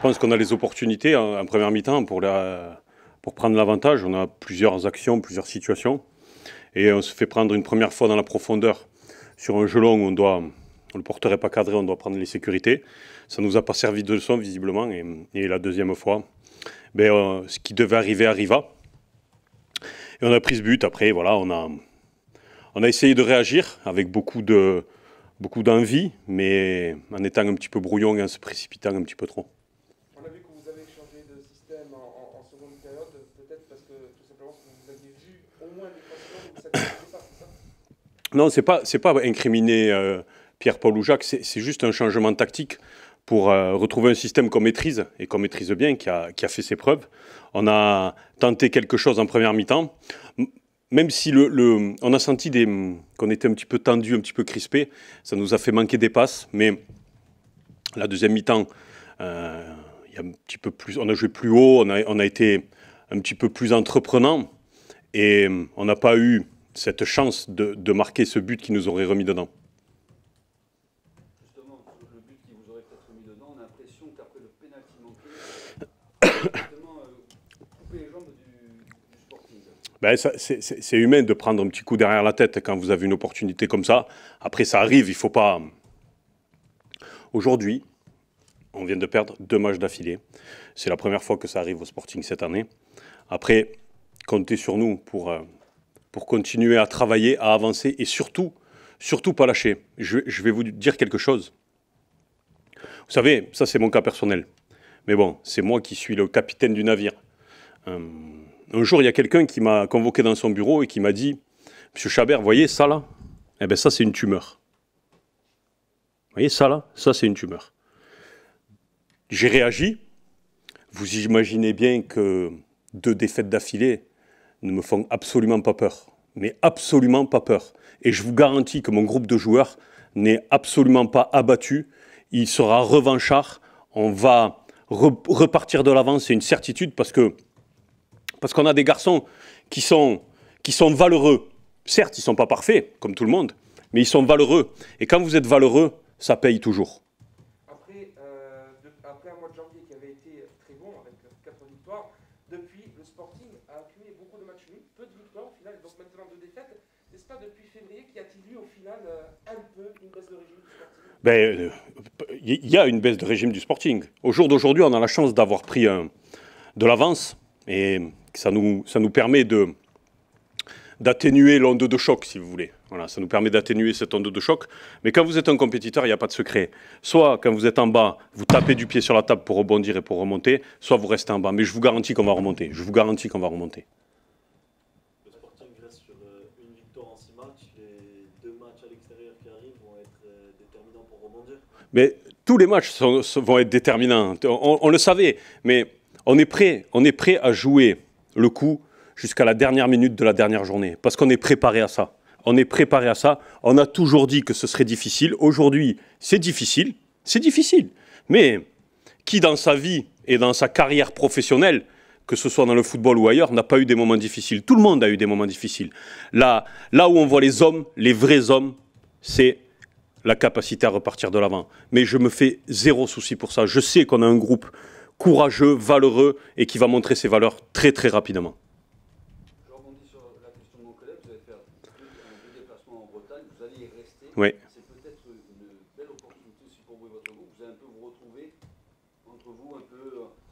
pense qu'on a les opportunités en première mi-temps pour prendre l'avantage. On a plusieurs actions, plusieurs situations. Et on se fait prendre une première fois dans la profondeur sur un jeu long où on ne le porterait pas cadré, on doit prendre les sécurités. Ça ne nous a pas servi de leçon visiblement. Et la deuxième fois, ce qui devait arriver arriva. Et on a pris ce but. Après, voilà, on a essayé de réagir avec beaucoup d'envie, mais en étant un petit peu brouillon et en se précipitant un petit peu trop. On a vu que vous avez changé de système en seconde période, peut-être parce que tout simplement vous aviez vu au moins des fois où ça ne faisait pas, c'est ça? Non, c'est pas incriminer Pierre-Paul ou Jacques, c'est juste un changement tactique pour retrouver un système qu'on maîtrise et qu'on maîtrise bien, qui a fait ses preuves. On a tenté quelque chose en première mi-temps. Même si on a senti qu'on était un petit peu tendu, un petit peu crispé, ça nous a fait manquer des passes. Mais la deuxième mi-temps, il y a un petit peu plus, on a joué plus haut, on a été un petit peu plus entreprenant. Et on n'a pas eu cette chance de marquer ce but qui nous aurait remis dedans. Justement, le but qui vous aurait peut-être remis dedans, on a l'impression qu'après le pénalty manqué, justement, couper les jambes du Sporting. Ben, c'est humain de prendre un petit coup derrière la tête quand vous avez une opportunité comme ça. Après, ça arrive, il ne faut pas... Aujourd'hui, on vient de perdre 2 matchs d'affilée. C'est la première fois que ça arrive au Sporting cette année. Après, comptez sur nous pour continuer à travailler, à avancer et surtout pas lâcher. Je vais vous dire quelque chose. Vous savez, ça c'est mon cas personnel. Mais bon, c'est moi qui suis le capitaine du navire. Un jour, il y a quelqu'un qui m'a convoqué dans son bureau et qui m'a dit « Monsieur Chabert, vous voyez ça là? Eh bien ça c'est une tumeur. Vous voyez ça là? Ça c'est une tumeur. » J'ai réagi. Vous imaginez bien que 2 défaites d'affilée ne me font absolument pas peur. Mais absolument pas peur. Et je vous garantis que mon groupe de joueurs n'est absolument pas abattu. Il sera revanchard. On va repartir de l'avant, c'est une certitude, parce qu'on a des garçons qui sont valeureux. Certes, ils ne sont pas parfaits, comme tout le monde, mais ils sont valeureux. Et quand vous êtes valeureux, ça paye toujours. Après un mois de janvier qui avait été très bon, avec 4 victoires, depuis, le Sporting a accumulé beaucoup de matchs nuls, peu de victoires au final, donc maintenant 2 défaites. N'est-ce pas depuis février qu'il y a-t-il eu au final un peu une baisse de régime du Sporting? Il y a une baisse de régime du Sporting. Au jour d'aujourd'hui, on a la chance d'avoir pris de l'avance et ça nous permet d'atténuer l'onde de choc, si vous voulez. Voilà, ça nous permet d'atténuer cette onde de choc. Mais quand vous êtes un compétiteur, il n'y a pas de secret. Soit, quand vous êtes en bas, vous tapez du pied sur la table pour rebondir et pour remonter, soit vous restez en bas. Mais je vous garantis qu'on va remonter. Je vous garantis qu'on va remonter. Le Sporting reste sur une victoire en 6 matchs. Les 2 matchs à l'extérieur qui arrivent vont être déterminants pour rebondir. Mais tous les matchs vont être déterminants. On le savait, mais on est prêt à jouer le coup jusqu'à la dernière minute de la dernière journée, parce qu'on est préparé à ça. On est préparé à ça. On a toujours dit que ce serait difficile. Aujourd'hui, c'est difficile. C'est difficile. Mais qui, dans sa vie et dans sa carrière professionnelle, que ce soit dans le football ou ailleurs, n'a pas eu des moments difficiles? Tout le monde a eu des moments difficiles. Là où on voit les hommes, les vrais hommes, c'est la capacité à repartir de l'avant. Mais je me fais 0 souci pour ça. Je sais qu'on a un groupe courageux, valeureux et qui va montrer ses valeurs très très rapidement. Je rebondis sur la question de mon collègue. Vous allez faire 2 déplacements en Bretagne. Vous allez y rester. Oui. C'est peut-être une belle opportunité aussi pour vous et votre groupe. Vous allez un peu vous retrouver entre vous, un peu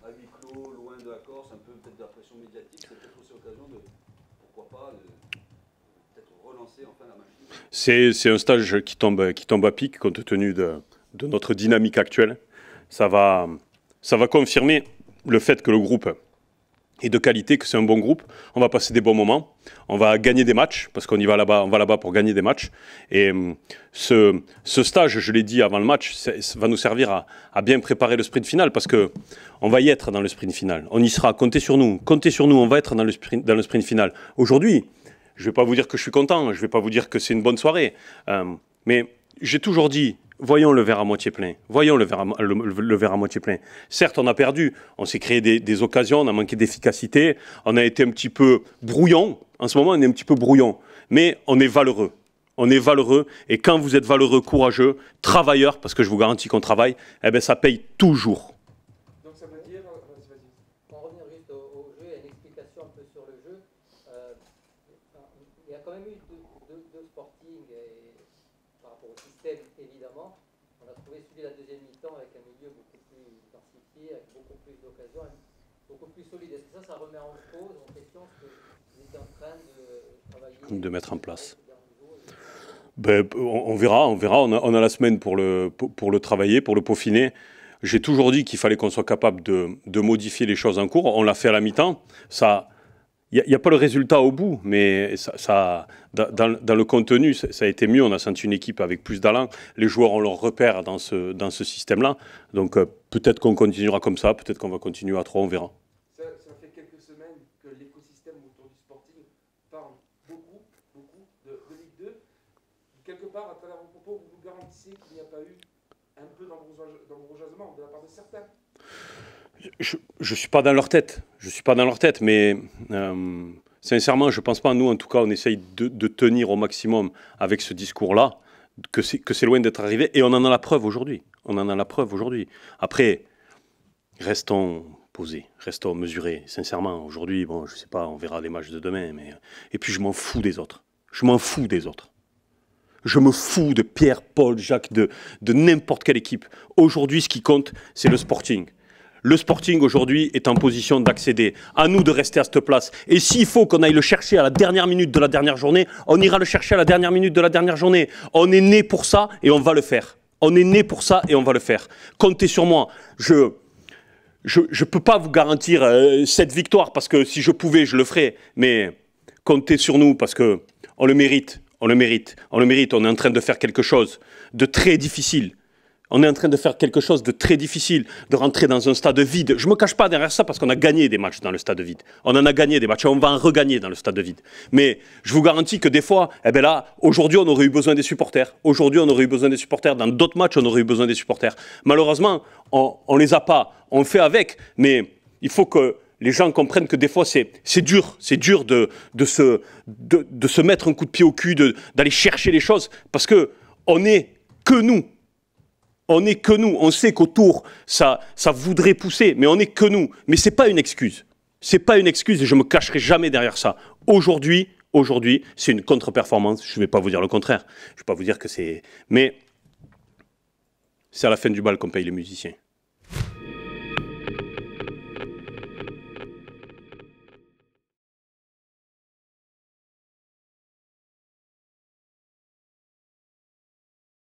à huis clos, loin de la Corse, un peu peut-être de la pression médiatique. C'est peut-être aussi l'occasion de, pourquoi pas, peut-être relancer enfin la machine. C'est un stage qui tombe à pic compte tenu de notre dynamique actuelle. Ça va confirmer le fait que le groupe est de qualité, que c'est un bon groupe. On va passer des bons moments. On va gagner des matchs, parce qu'on y va là-bas, on va là-bas pour gagner des matchs. Et ce stage, je l'ai dit avant le match, ça va nous servir à bien préparer le sprint final, parce qu'on va y être dans le sprint final. On y sera, comptez sur nous, on va être dans le sprint final. Aujourd'hui, je ne vais pas vous dire que je suis content, je ne vais pas vous dire que c'est une bonne soirée, mais j'ai toujours dit, voyons le verre à moitié plein. Voyons le verre à moitié plein. Certes, on a perdu, on s'est créé des occasions, on a manqué d'efficacité, on a été un petit peu brouillon. En ce moment, on est un petit peu brouillon, mais on est valeureux. On est valeureux, et quand vous êtes valeureux, courageux, travailleur, parce que je vous garantis qu'on travaille, eh bien, ça paye toujours. Donc ça basculer la deuxième mi-temps avec un milieu beaucoup plus diversifié, avec beaucoup plus d'occasions, beaucoup plus solide. Est-ce que ça remet en cause, en question, ce que vous étiez en train de travailler, de mettre en place? Ben, on verra. On a la semaine pour le travailler, pour le peaufiner. J'ai toujours dit qu'il fallait qu'on soit capable de modifier les choses en cours. On l'a fait à la mi-temps. Il n'y a pas le résultat au bout, mais dans le contenu, ça a été mieux. On a senti une équipe avec plus d'allant. Les joueurs ont leur repère dans ce système-là. Donc peut-être qu'on continuera comme ça, peut-être qu'on va continuer à 3, on verra. Ça fait quelques semaines que l'écosystème autour du Sporting parle beaucoup de Ligue 2. Quelque part, à travers vos propos, vous nous garantissez qu'il n'y a pas eu un peu d'embourgeoisement de la part de certains. Je ne suis pas dans leur tête. Mais sincèrement, je ne pense pas. Nous, en tout cas, on essaye de tenir au maximum avec ce discours-là, que c'est loin d'être arrivé. Et on en a la preuve aujourd'hui. Après, restons posés, restons mesurés. Sincèrement, aujourd'hui, bon, je ne sais pas, on verra les matchs de demain. Et puis, je m'en fous des autres. Je me fous de Pierre, Paul, Jacques, de n'importe quelle équipe. Aujourd'hui, ce qui compte, c'est le Sporting. Le Sporting, aujourd'hui, est en position d'accéder. À nous de rester à cette place. Et s'il faut qu'on aille le chercher à la dernière minute de la dernière journée, on ira le chercher à la dernière minute de la dernière journée. On est né pour ça et on va le faire. Comptez sur moi. Je peux pas vous garantir cette victoire parce que si je pouvais, je le ferais. Mais comptez sur nous parce que on le mérite. On est en train de faire quelque chose de très difficile. De rentrer dans un stade vide. Je ne me cache pas derrière ça parce qu'on a gagné des matchs dans le stade vide. On en a gagné des matchs et on va en regagner dans le stade vide. Mais je vous garantis que des fois, aujourd'hui, on aurait eu besoin des supporters. Dans d'autres matchs, on aurait eu besoin des supporters. Malheureusement, on ne les a pas. On fait avec. Mais il faut que les gens comprennent que des fois, c'est dur de se mettre un coup de pied au cul, d'aller chercher les choses. Parce qu'on n'est que nous. On sait qu'autour, ça voudrait pousser, mais on n'est que nous. Mais ce n'est pas une excuse. Et je ne me cacherai jamais derrière ça. Aujourd'hui, c'est une contre-performance. Je ne vais pas vous dire le contraire. Je ne vais pas vous dire que c'est... Mais c'est à la fin du bal qu'on paye les musiciens.